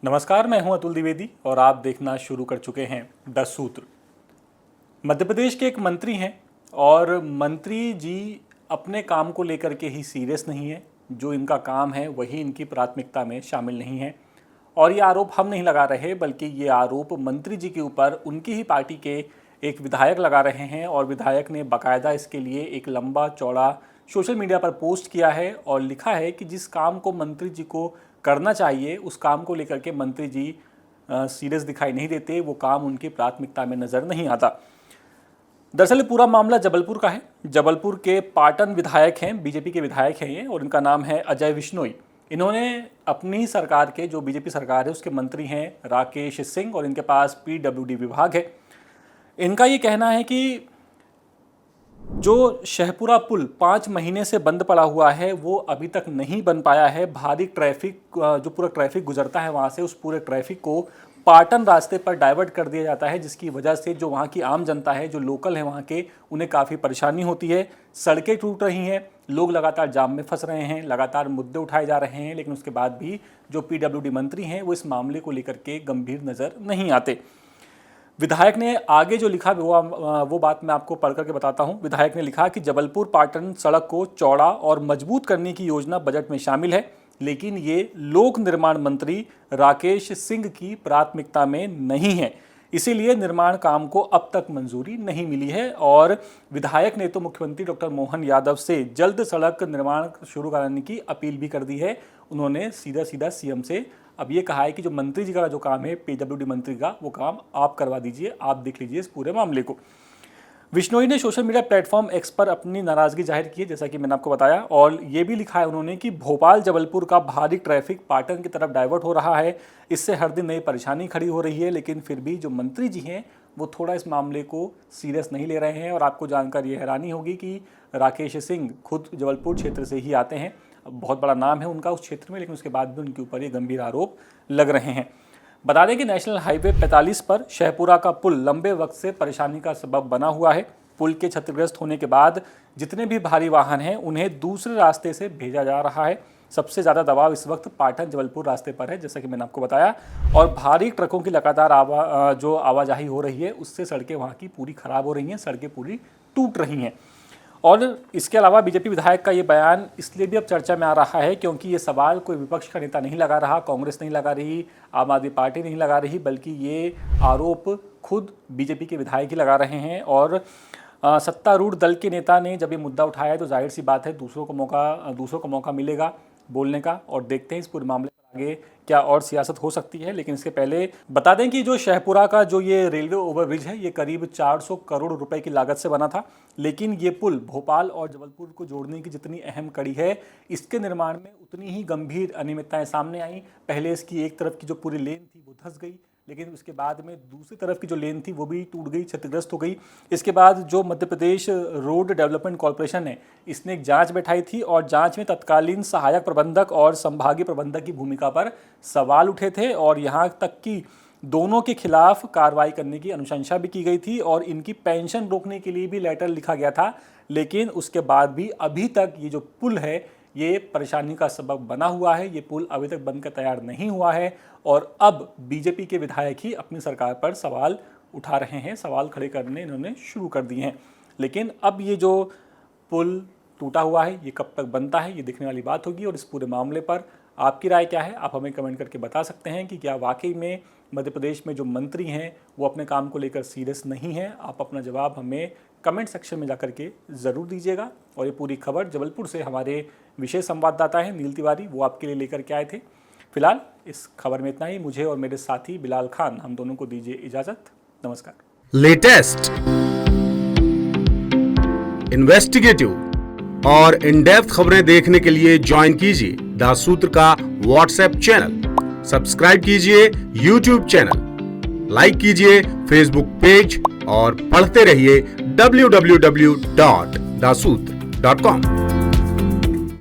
नमस्कार, मैं हूं अतुल द्विवेदी और आप देखना शुरू कर चुके हैं द सूत्र। मध्य प्रदेश के एक मंत्री हैं और मंत्री जी अपने काम को लेकर के ही सीरियस नहीं है। जो इनका काम है वही इनकी प्राथमिकता में शामिल नहीं है। और ये आरोप हम नहीं लगा रहे, बल्कि ये आरोप मंत्री जी के ऊपर उनकी ही पार्टी के एक विधायक लगा रहे हैं। और विधायक ने बाकायदा इसके लिए एक लंबा चौड़ा सोशल मीडिया पर पोस्ट किया है और लिखा है कि जिस काम को मंत्री जी को करना चाहिए उस काम को लेकर के मंत्री जी सीरियस दिखाई नहीं देते, वो काम उनकी प्राथमिकता में नज़र नहीं आता। दरअसल पूरा मामला जबलपुर का है। जबलपुर के पाटन विधायक हैं, बीजेपी के विधायक हैं ये, और इनका नाम है अजय विश्नोई। इन्होंने अपनी सरकार के, जो बीजेपी सरकार है उसके मंत्री हैं राकेश सिंह, और इनके पास PWD विभाग है। इनका ये कहना है कि जो शहपुरा पुल 5 महीने से बंद पड़ा हुआ है वो अभी तक नहीं बन पाया है। भारी ट्रैफिक, जो पूरा ट्रैफिक गुजरता है वहाँ से, उस पूरे ट्रैफिक को पाटन रास्ते पर डाइवर्ट कर दिया जाता है, जिसकी वजह से जो वहाँ की आम जनता है, जो लोकल है वहाँ के, उन्हें काफ़ी परेशानी होती है। सड़कें टूट रही हैं, लोग लगातार जाम में फंस रहे हैं, लगातार मुद्दे उठाए जा रहे हैं, लेकिन उसके बाद भी जो PWD मंत्री हैं वो इस मामले को लेकर के गंभीर नज़र नहीं आते। विधायक ने आगे जो लिखा वो बात मैं आपको पढ़ करके बताता हूं। विधायक ने लिखा कि जबलपुर पाटन सड़क को चौड़ा और मजबूत करने की योजना बजट में शामिल है, लेकिन ये लोक निर्माण मंत्री राकेश सिंह की प्राथमिकता में नहीं है, इसीलिए निर्माण काम को अब तक मंजूरी नहीं मिली है। और विधायक ने तो मुख्यमंत्री डॉक्टर मोहन यादव से जल्द सड़क निर्माण शुरू कराने की अपील भी कर दी है। उन्होंने सीधा सीधा CM से अब ये कहा है कि जो मंत्री जी का जो काम है, PWD मंत्री का, वो काम आप करवा दीजिए, आप देख लीजिए इस पूरे मामले को। विश्नोई ने सोशल मीडिया प्लेटफॉर्म X पर अपनी नाराजगी जाहिर की है, जैसा कि मैंने आपको बताया, और ये भी लिखा है उन्होंने कि भोपाल जबलपुर का भारी ट्रैफिक पाटन की तरफ डाइवर्ट हो रहा है, इससे हर दिन नई परेशानी खड़ी हो रही है। लेकिन फिर भी जो मंत्री जी हैं वो थोड़ा इस मामले को सीरियस नहीं ले रहे हैं। और आपको जानकर ये हैरानी होगी कि राकेश सिंह खुद जबलपुर क्षेत्र से ही आते हैं, बहुत बड़ा नाम है उनका उस क्षेत्र में, लेकिन उसके बाद भी उनके ऊपर ये गंभीर आरोप लग रहे हैं। बता दें कि नेशनल हाईवे 45 पर शहपुरा का पुल लंबे वक्त से परेशानी का सबब बना हुआ है। पुल के क्षतिग्रस्त होने के बाद जितने भी भारी वाहन हैं उन्हें दूसरे रास्ते से भेजा जा रहा है। सबसे ज़्यादा दबाव इस वक्त पाटन जबलपुर रास्ते पर है, जैसा कि मैंने आपको बताया, और भारी ट्रकों की लगातार जो आवाजाही हो रही है उससे सड़कें वहाँ की पूरी ख़राब हो रही हैं, सड़कें पूरी टूट रही हैं। और इसके अलावा बीजेपी विधायक का ये बयान इसलिए भी अब चर्चा में आ रहा है क्योंकि ये सवाल कोई विपक्ष का नेता नहीं लगा रहा, कांग्रेस नहीं लगा रही, आम आदमी पार्टी नहीं लगा रही, बल्कि ये आरोप खुद बीजेपी के विधायक ही लगा रहे हैं। और सत्तारूढ़ दल के नेता ने जब ये मुद्दा उठाया तो जाहिर सी बात है दूसरों को मौका मिलेगा बोलने का। और देखते हैं इस पूरे मामले पर आगे क्या और सियासत हो सकती है। लेकिन इसके पहले बता दें कि जो शहपुरा का जो ये रेलवे ओवरब्रिज है ये करीब 400 करोड़ रुपए की लागत से बना था, लेकिन ये पुल भोपाल और जबलपुर को जोड़ने की जितनी अहम कड़ी है, इसके निर्माण में उतनी ही गंभीर अनियमितताएं सामने आई। पहले इसकी एक तरफ की जो पूरी लेन थी वो धंस गई, लेकिन उसके बाद में दूसरी तरफ की जो लेन थी वो भी टूट गई, क्षतिग्रस्त हो गई। इसके बाद जो Madhya Pradesh road development corporation है, इसने एक जांच बैठाई थी और जांच में तत्कालीन सहायक प्रबंधक और संभागीय प्रबंधक की भूमिका पर सवाल उठे थे और यहाँ तक कि दोनों के खिलाफ कार्रवाई करने की अनुशंसा भी की गई थी और इनकी पेंशन रोकने के लिए भी लेटर लिखा गया था। लेकिन उसके बाद भी अभी तक ये जो पुल है ये परेशानी का सबब बना हुआ है, ये पुल अभी तक बनकर तैयार नहीं हुआ है। और अब बीजेपी के विधायक ही अपनी सरकार पर सवाल उठा रहे हैं, सवाल खड़े करने इन्होंने शुरू कर दिए हैं। लेकिन अब ये जो पुल टूटा हुआ है ये कब तक बनता है, ये देखने वाली बात होगी। और इस पूरे मामले पर आपकी राय क्या है, आप हमें कमेंट करके बता सकते हैं कि क्या वाकई में मध्य प्रदेश में जो मंत्री हैं वो अपने काम को लेकर सीरियस नहीं हैं। आप अपना जवाब हमें कमेंट सेक्शन में जाकर के ज़रूर दीजिएगा। और ये पूरी खबर जबलपुर से हमारे विशेष संवाददाता हैं नील तिवारी, वो आपके लिए लेकर के आए थे। फिलहाल इस खबर में इतना ही। मुझे और मेरे साथी बिलाल खान, हम दोनों को दीजिए इजाज़त। नमस्कार। लेटेस्ट, इन्वेस्टिगेटिव और इन डेप्थ खबरें देखने के लिए ज्वाइन कीजिए द सूत्र का व्हाट्सएप चैनल, सब्सक्राइब कीजिए यूट्यूब चैनल, लाइक कीजिए फेसबुक पेज और पढ़ते रहिए www.daसूत्र.com।